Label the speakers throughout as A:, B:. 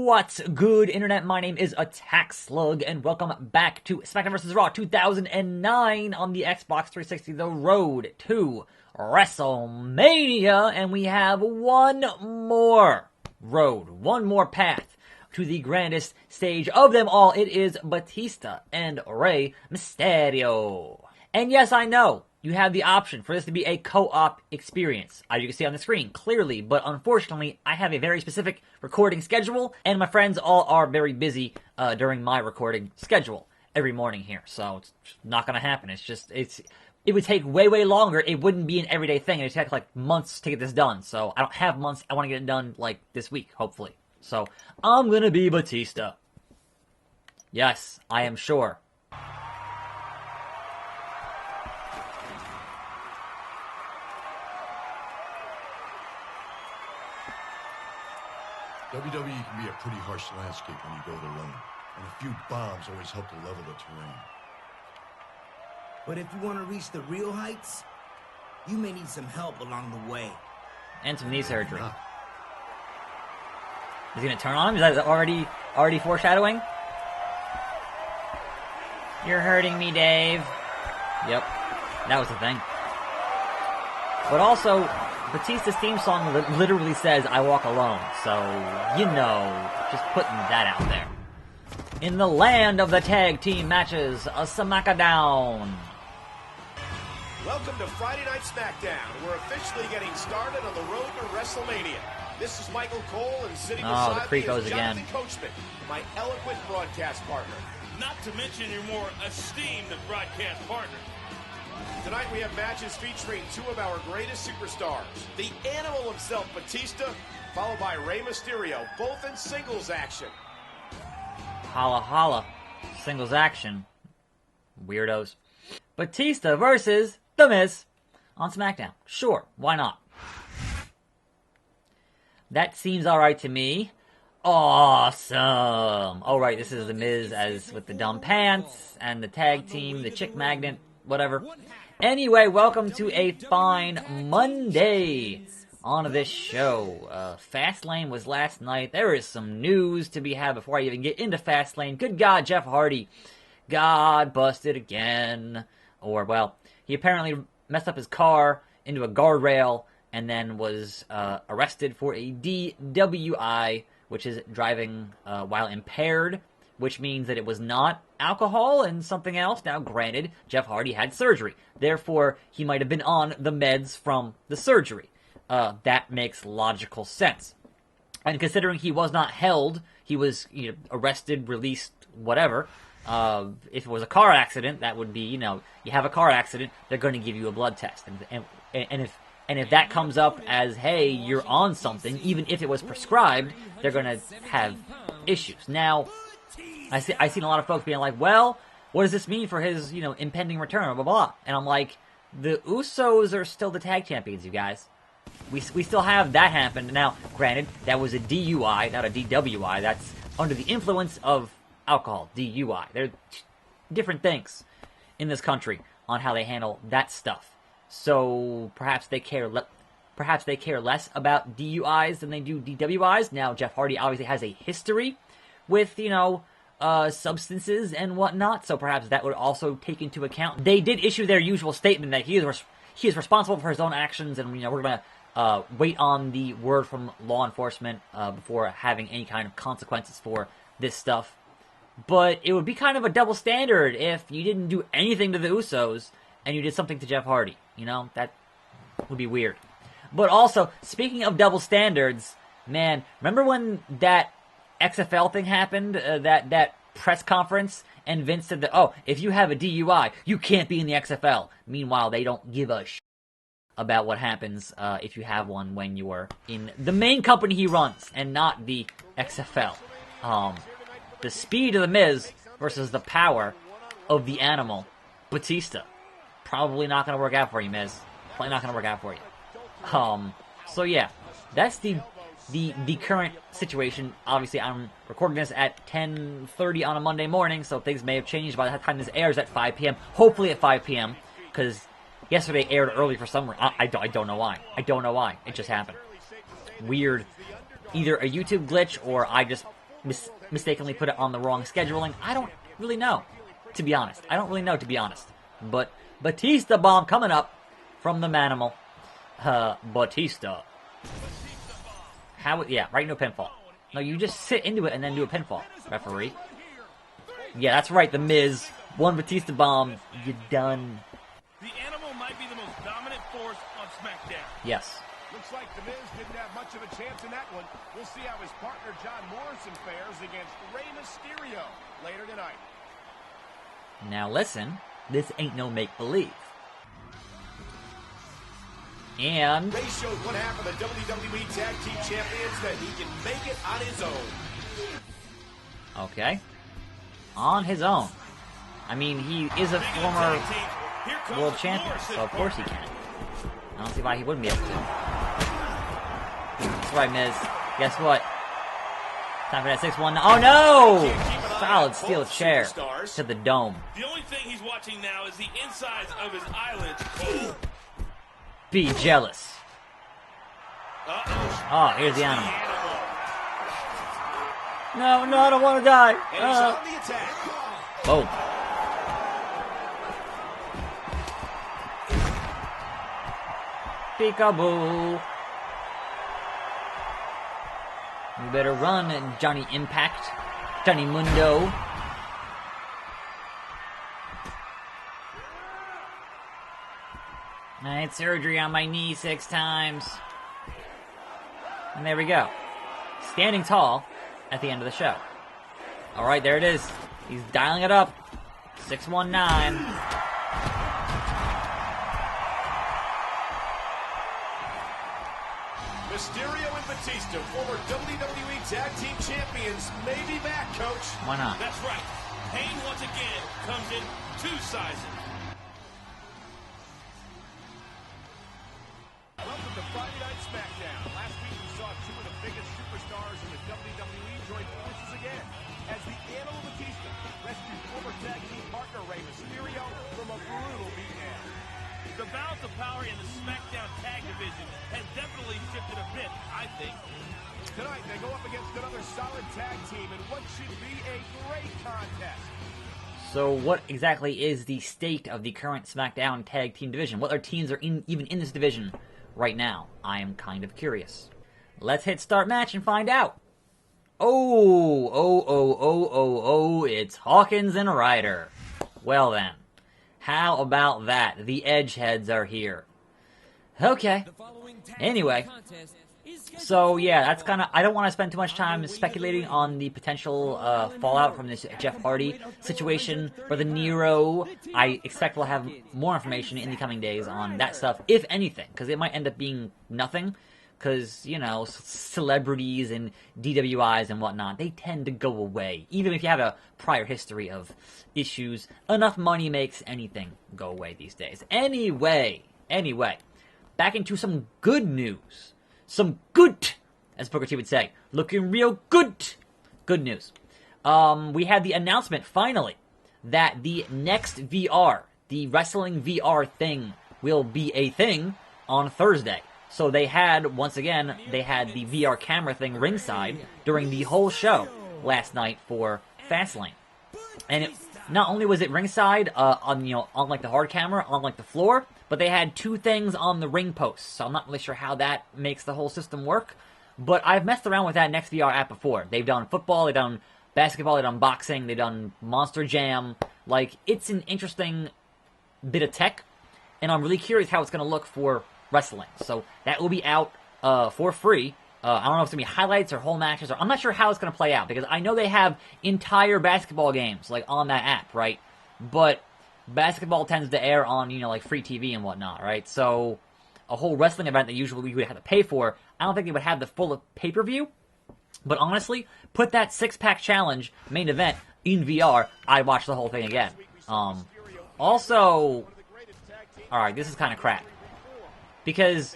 A: What's good, Internet? My name is Attack Slug, and welcome back to SmackDown vs. Raw 2009 on the Xbox 360, the road to WrestleMania, and we have one more road, one more path to the grandest stage of them all. It is Batista and Rey Mysterio. And yes, I know, you have the option for this to be a co-op experience, as you can see on the screen, clearly, but unfortunately, I have a very specific recording schedule, and my friends all are very busy during my recording schedule every morning here, so it's not gonna happen. It would take way, way longer. It wouldn't be an everyday thing. It would take like months to get this done, so I don't have months. I want to get it done like this week, hopefully. So, I'm gonna be Batista. Yes, I am sure.
B: WWE can be a pretty harsh landscape when you go it alone, and a few bombs always help to level the terrain.
C: But if you want to reach the real heights, you may need some help along the way.
A: And some knee surgery. Is he gonna turn on him? Is that already foreshadowing? You're hurting me, Dave. Yep, that was the thing. But also, Batista's theme song literally says, "I walk alone," so, you know, just putting that out there. In the land of the tag team matches, a SmackDown.
D: Welcome to Friday Night SmackDown. We're officially getting started on the road to WrestleMania. This is Michael Cole, and sitting beside me is Jonathan Coachman, my eloquent broadcast partner.
E: Not to mention your more esteemed broadcast partner.
D: Tonight we have matches featuring two of our greatest superstars. The Animal himself, Batista, followed by Rey Mysterio, both in singles action.
A: Holla holla. Singles action. Weirdos. Batista versus The Miz on SmackDown. Sure, why not? That seems alright to me. Awesome. Alright, this is The Miz as with the dumb pants and the tag team, the chick magnet, whatever. Anyway, welcome to a fine Monday on this show. Fastlane was last night. There is some news to be had before I even get into Fastlane. Good God, Jeff Hardy. God busted again. Or, well, he apparently messed up his car into a guardrail and then was arrested for a DWI, which is driving while impaired, which means that it was not alcohol and something else. Now, granted, Jeff Hardy had surgery. Therefore, he might have been on the meds from the surgery. That makes logical sense. And considering he was not held, he was arrested, released, whatever. If it was a car accident, that would be, you have a car accident, they're going to give you a blood test. And if that comes up as, hey, you're on something, even if it was prescribed, they're going to have issues. Now, I seen a lot of folks being like, well, what does this mean for his, impending return, blah, blah, blah. And I'm like, the Usos are still the tag champions, you guys. We still have that happen. Now, granted, that was a DUI, not a DWI. That's under the influence of alcohol, DUI. They're different things in this country on how they handle that stuff. So perhaps they care less about DUIs than they do DWIs. Now, Jeff Hardy obviously has a history with, substances and whatnot, so perhaps that would also take into account. They did issue their usual statement that he is responsible for his own actions, and we're gonna wait on the word from law enforcement before having any kind of consequences for this stuff. But it would be kind of a double standard if you didn't do anything to the Usos and you did something to Jeff Hardy. That would be weird. But also, speaking of double standards, man, remember when that XFL thing happened, that press conference, and Vince said that, oh, if you have a DUI, you can't be in the XFL. Meanwhile, they don't give a shit about what happens if you have one when you're in the main company he runs and not the XFL. The speed of the Miz versus the power of the Animal, Batista. Probably not going to work out for you, Miz. Probably not going to work out for you. So yeah, that's the current situation. Obviously, I'm recording this at 10:30 on a Monday morning, so things may have changed by the time this airs at 5 p.m. Hopefully at 5 p.m., because yesterday aired early for some reason. I don't know why. It just happened. Weird. Either a YouTube glitch or I just mistakenly put it on the wrong scheduling. I don't really know, to be honest. But Batista bomb coming up from the Manimal. Batista. Yeah, right into a pinfall. No, you just sit into it and then do a pinfall, referee. Yeah, that's right, The Miz. One Batista bomb, you're done.
E: The Animal might be the most dominant force on SmackDown.
A: Yes.
D: Looks like The Miz didn't have much of a chance in that one. We'll see how his partner John Morrison fares against Rey Mysterio later tonight.
A: Now listen, this ain't no make-believe. And
D: Rey showed one half of the WWE Tag Team Champions that he can make it on his own.
A: Okay. On his own. I mean, he is a former world champion, so of course he can. I don't see why he wouldn't be able to. That's right, Miz. Guess what? Time for that 6-1. Oh no! Solid steel chair to the dome.
E: The only thing he's watching now is the insides of his eyelids.
A: Be jealous. Oh, here's the Animal. No, I don't want to die.
D: And he's on the attack.
A: Boom. Peekaboo. You better run, Johnny Impact. Johnny Mundo. I had surgery on my knee 6 times. And there we go. Standing tall at the end of the show. Alright, there it is. He's dialing it up. 619.
D: Mysterio and Batista, former WWE Tag Team Champions, may be back, Coach.
A: Why not?
E: That's right. Pain once again comes in 2 sizes.
D: Welcome to Friday Night SmackDown. Last week we saw 2 of the biggest superstars in the WWE join forces again as the Animal Batista rescued former tag team partner Rey Mysterio from a brutal beatdown.
E: The balance of power in the SmackDown tag division has definitely shifted a bit, I think.
D: Tonight they go up against another solid tag team in what should be a great contest.
A: So what exactly is the state of the current SmackDown tag team division? What other teams are even in this division right now? I am kind of curious. Let's hit start match and find out. Oh, it's Hawkins and Ryder. Well then, how about that? The Edgeheads are here. Okay. Anyway, so yeah, that's kind of, I don't want to spend too much time speculating on the potential fallout from this Jeff Hardy situation for the Nero. I expect we'll have more information in the coming days on that stuff, if anything, because it might end up being nothing. Because, you know, celebrities and DWIs and whatnot, they tend to go away. Even if you have a prior history of issues, enough money makes anything go away these days. Anyway, back into some good news. Some good, as Booker T would say. Looking real good. Good news. We had the announcement, finally, that the next VR, the wrestling VR thing, will be a thing on Thursday. So they had, once again, the VR camera thing ringside during the whole show last night for Fastlane. And it, not only was it ringside, on like the hard camera, on like the floor, but they had 2 things on the ring posts. So I'm not really sure how that makes the whole system work. But I've messed around with that Next VR app before. They've done football, they've done basketball, they've done boxing, they've done Monster Jam. Like, it's an interesting bit of tech, and I'm really curious how it's going to look for wrestling. So that will be out for free. I don't know if it's going to be highlights or whole matches, or I'm not sure how it's going to play out, because I know they have entire basketball games like on that app, right? But basketball tends to air on, like free TV and whatnot, right? So a whole wrestling event that usually we would have to pay for, I don't think they would have the full pay-per-view. But honestly, put that 6-pack challenge main event in VR, I'd watch the whole thing again. Also, alright, this is kind of crap. Because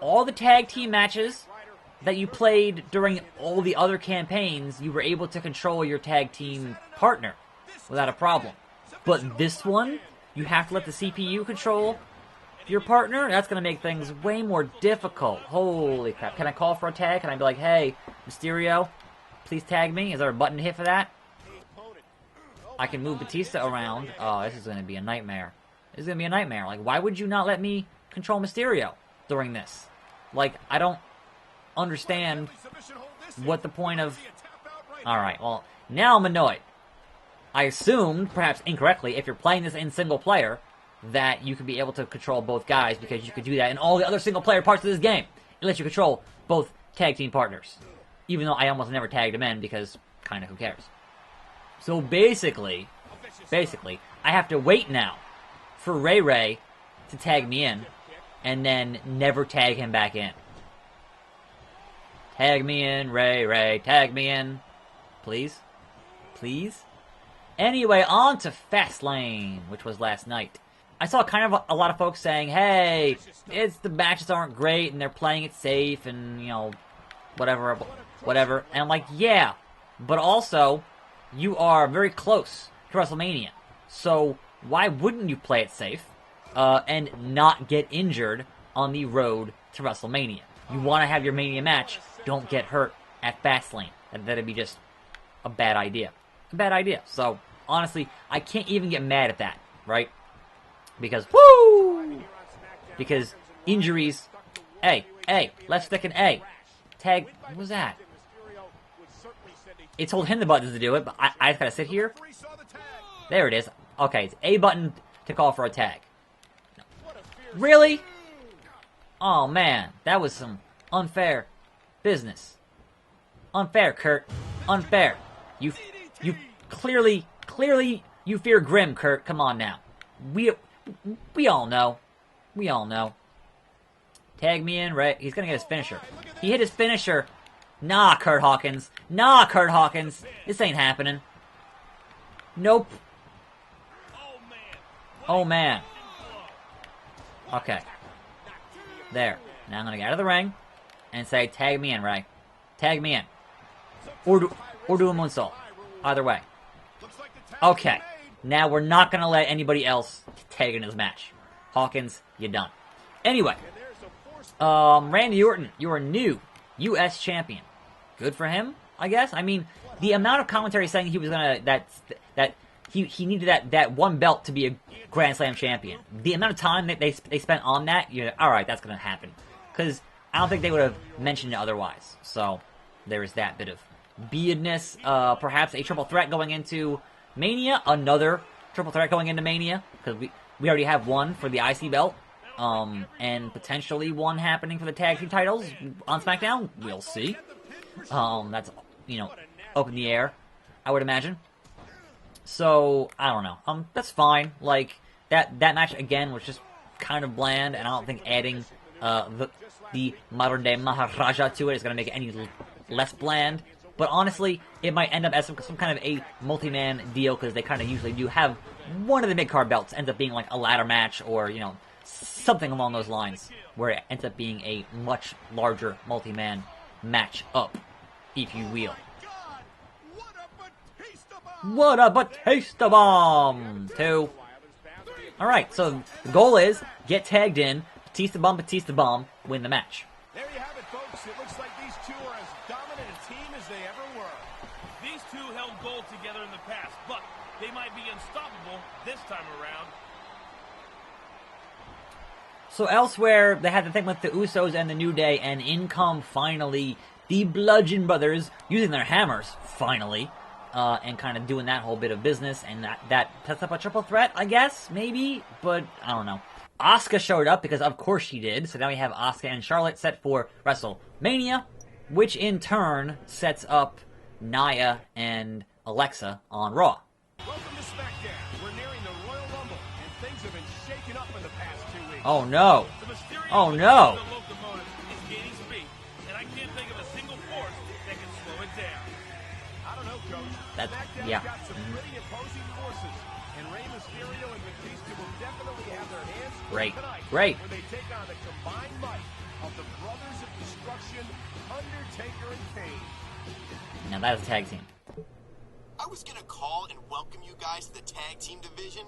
A: all the tag team matches that you played during all the other campaigns, you were able to control your tag team partner without a problem. But this one, you have to let the CPU control your partner? That's going to make things way more difficult. Holy crap. Can I call for a tag? Can I be like, hey, Mysterio, Please tag me. Is there a button to hit for that? I can move Batista around. Oh, this is going to be a nightmare. This is going to be a nightmare. Like, why would you not let me control Mysterio during this? Like, I don't understand what the point of... Alright, well, now I'm annoyed. I assumed, perhaps incorrectly, if you're playing this in single player, that you could be able to control both guys, because you could do that in all the other single player parts of this game. It lets you control both tag team partners. Even though I almost never tagged them in, because kind of who cares. So basically, I have to wait now for Ray to tag me in, and then never tag him back in. Tag me in, Ray, tag me in. Please? Please? Anyway, on to Fastlane, which was last night. I saw kind of a lot of folks saying, hey, the matches aren't great, and they're playing it safe, and, you know, whatever. And I'm like, yeah, but also, you are very close to WrestleMania. So, why wouldn't you play it safe, and not get injured on the road to WrestleMania? You want to have your Mania match, don't get hurt at Fastlane. That'd be just a bad idea. A bad idea. So, honestly, I can't even get mad at that, right? Because, woo! Because injuries, let's stick an A. Tag, what was that? It told him the buttons to do it, but I just gotta sit here. There it is. Okay, it's A button to call for a tag. Really? Oh man, that was some unfair business. Unfair, Kurt. Unfair. You clearly you fear Grim, Kurt. Come on now. We all know. We all know. Tag me in, right? He's gonna get his finisher. He hit his finisher. Nah, Kurt Hawkins. Nah, Kurt Hawkins. This ain't happening. Nope. Oh, man. Okay. There. Now I'm gonna get out of the ring and say, tag me in, Ray. Tag me in. Or do a moonsault. Either way. Okay. Now we're not gonna let anybody else tag in this match. Hawkins, you're done. Anyway. Randy Orton, you're a new U.S. champion. Good for him, I guess. I mean, the amount of commentary saying he was gonna that he needed that one belt to be a Grand Slam champion. The amount of time that they spent on that, you're all right, that's gonna happen. Because I don't think they would have mentioned it otherwise. So there is that bit of beardness. Perhaps a triple threat going into Mania. Another triple threat going into Mania, because we already have one for the IC belt. And potentially one happening for the tag team titles on SmackDown. We'll see. That's, you know, up in the air, I would imagine. So, I don't know. That's fine. Like, that match, again, was just kind of bland, and I don't think adding, the modern-day Maharaja to it is gonna make it any less bland. But honestly, it might end up as some kind of a multi-man deal, because they kind of usually do have one of the mid-card belts ends up being like a ladder match, or, you know, something along those lines, where it ends up being a much larger multi-man match up, if you will. What a Batista bomb! 2. Alright, so the goal is, get tagged in, Batista bomb, win the match.
D: There you have it, folks. It looks like these two are as dominant a team as they ever were.
E: These two held gold together in the past, but they might be unstoppable this time around.
A: So elsewhere, they had the thing with the Usos and the New Day, and in come, finally, the Bludgeon Brothers, using their hammers, finally, and kind of doing that whole bit of business, and that sets up a triple threat, I guess, maybe, but I don't know. Asuka showed up, because of course she did, so now we have Asuka and Charlotte set for WrestleMania, which in turn sets up Nia and Alexa on Raw.
D: Welcome to SmackDown. We're nearing the Royal Rumble, and things have been shaken up in the past 2 weeks.
A: Oh no! Oh no!
E: The locomotive is gaining speed, and I can't think of a single force that can slow it down.
D: I don't know, Coach.
A: That's,
D: SmackDown's
A: yeah.
D: got some pretty opposing forces, and Rey Mysterio and Batista will definitely have their hands full
A: Great.
D: tonight
A: Great.
D: when they take on the combined might of the Brothers of Destruction, Undertaker and Kane.
A: Now that is a tag team.
F: I was gonna call and welcome you guys to the tag team division,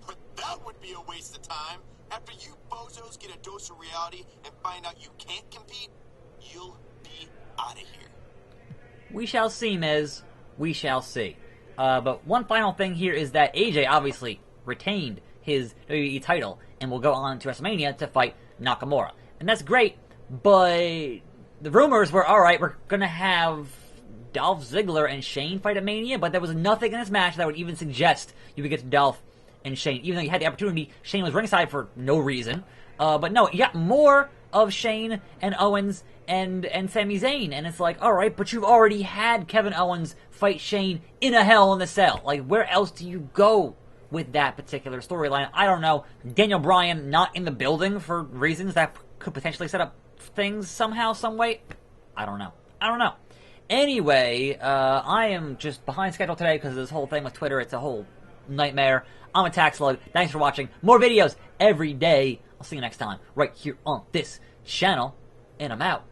F: but that would be a waste of time. After you bozos get a dose of reality and find out you can't compete, you'll be out of here.
A: We shall see, Miz. We shall see. But one final thing here is that AJ obviously retained his WWE title and will go on to WrestleMania to fight Nakamura. And that's great, but the rumors were, alright, we're gonna have Dolph Ziggler and Shane fight at Mania, but there was nothing in this match that would even suggest you would get to Dolph and Shane. Even though you had the opportunity, Shane was ringside for no reason. But no, you got more of Shane and Owens and Sami Zayn, and it's like, alright, but you've already had Kevin Owens fight Shane in a Hell in a Cell. Like, where else do you go with that particular storyline? I don't know. Daniel Bryan not in the building for reasons that could potentially set up things somehow, some way? I don't know. Anyway, I am just behind schedule today because of this whole thing with Twitter. It's a whole nightmare. I'm a tax slug. Thanks for watching. More videos every day. I'll see you next time right here on this channel, and I'm out.